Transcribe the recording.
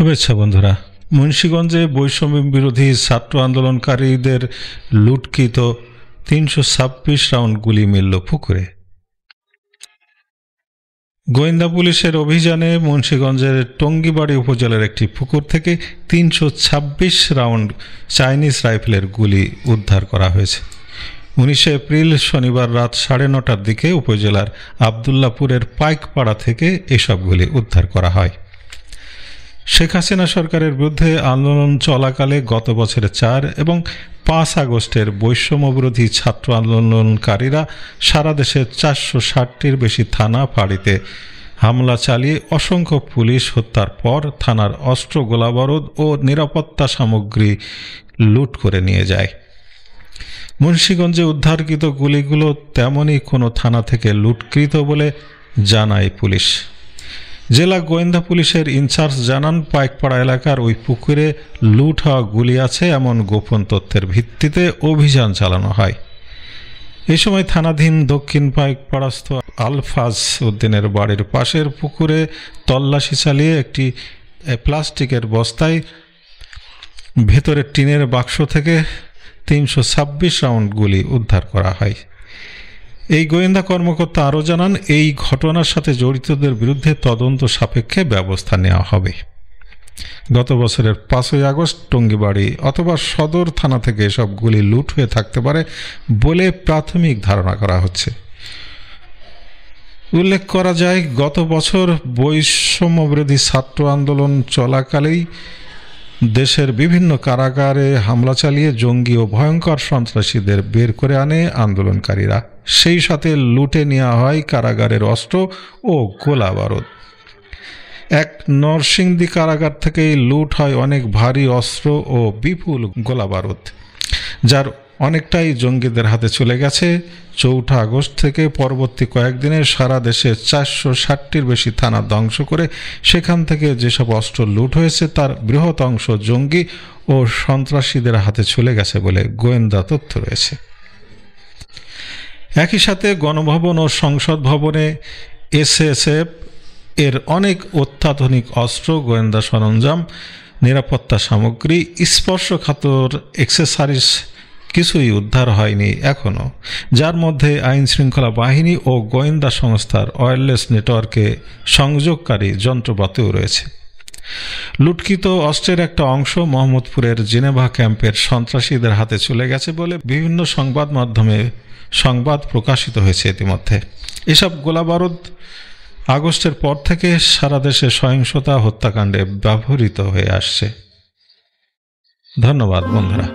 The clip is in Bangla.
শুভেচ্ছা বন্ধুরা। মুন্সিগঞ্জে বৈষম্য বিরোধী ছাত্র আন্দোলনকারীদের লুটকৃত ৩২৬ রাউন্ড গুলি মিলল পুকুরে। গোয়েন্দা পুলিশের অভিযানে মুন্সিগঞ্জের টঙ্গিবাড়ি উপজেলার একটি পুকুর থেকে ৩২৬ রাউন্ড চাইনিজ রাইফেলের গুলি উদ্ধার করা হয়েছে। ১৯ এপ্রিল শনিবার রাত ৯:৩০টার দিকে উপজেলার আবদুল্লাপুরের পাইকপাড়া থেকে এসব গুলি উদ্ধার করা হয়। শেখ হাসিনা সরকারের বিরুদ্ধে আন্দোলন চলাকালে গত বছরের ৪ এবং ৫ আগস্টের বৈষম্যবিরোধী ছাত্র আন্দোলনকারীরা সারা দেশে ৪৬০টির বেশি থানা ফাঁড়িতে হামলা চালিয়ে অসংখ্য পুলিশ হত্যার পর থানার অস্ত্র, গোলাবারুদ ও নিরাপত্তা সামগ্রী লুট করে নিয়ে যায়। মুন্সিগঞ্জে উদ্ধারকৃত গুলিগুলো তেমনই কোনো থানা থেকে লুটকৃত বলে জানায় পুলিশ। জেলা গোয়েন্দা পুলিশের ইনচার্জ জানান, পাইকপাড়া এলাকার ওই পুকুরে লুট হওয়া গুলি আছে এমন গোপন তথ্যের ভিত্তিতে অভিযান চালানো হয়। এ সময় থানাধীন দক্ষিণ পাইকপাড়াস্থ আলফাজ উদ্দিনের বাড়ির পাশের পুকুরে তল্লাশি চালিয়ে একটি প্লাস্টিকের বস্তায় ভেতরে টিনের বাক্স থেকে ৩২৬ রাউন্ড গুলি উদ্ধার করা হয়। এই গোয়েন্দা কর্মকর্তা আরও জানান, এই ঘটনার সাথে জড়িতদের বিরুদ্ধে তদন্ত সাপেক্ষে ব্যবস্থা নেওয়া হবে। গত বছরের ৫ই আগস্ট টঙ্গিবাড়ি অথবা সদর থানা থেকে এসব গুলি লুট হয়ে থাকতে পারে বলে প্রাথমিক ধারণা করা হচ্ছে। উল্লেখ করা যায়, গত বছর বৈষম্যবিরোধী ছাত্র আন্দোলন চলাকালেই দেশের বিভিন্ন কারাগারে হামলা চালিয়ে জঙ্গি ও ভয়ঙ্কর সন্ত্রাসীদের বের করে আনে আন্দোলনকারীরা। সেই সাথে লুটে নেওয়া হয় কারাগারের অস্ত্র ও গোলা বারুদ। এক নরসিংদী কারাগার থেকেই লুট হয় অনেক ভারী অস্ত্র ও বিপুল গোলা বারুদ, যার অনেকটাই জঙ্গিদের হাতে চলে গেছে। ৪ আগস্ট থেকে পরবর্তী কয়েকদিনে সারা দেশে ৪৬০টির বেশি থানা ধ্বংস করে সেখান থেকে যেসব অস্ত্র লুট হয়েছে তার বৃহৎ অংশ জঙ্গি ও সন্ত্রাসীদের হাতে চলে গেছে বলে গোয়েন্দা তথ্য রয়েছে। একই সাথে গণভবন ও সংসদ ভবনে এসএসএফ এর অনেক অত্যাধুনিক অস্ত্র, গোয়েন্দা সরঞ্জাম, নিরাপত্তা সামগ্রী, স্পর্শকাতর অ্যাক্সেসরিজ কিছুই উদ্ধার হয়নি এখনও, যার মধ্যে আইন শৃঙ্খলা বাহিনী ও গোয়েন্দা সংস্থার ওয়্যারলেস নেটওয়ার্কে সংযোগকারী যন্ত্রপাতিও রয়েছে। লুটকৃত অস্ত্রের একটা অংশ মোহাম্মদপুরের জেনেভা ক্যাম্পের সন্ত্রাসীদের হাতে চলে গেছে বলে বিভিন্ন সংবাদ মাধ্যমে সংবাদ প্রকাশিত হয়েছে ইতিমধ্যে। এসব গোলাবারুদ আগস্টের পর থেকে সারা দেশে সহিংসতা, হত্যাকাণ্ডে ব্যবহৃত হয়ে আসছে। ধন্যবাদ বন্ধুরা।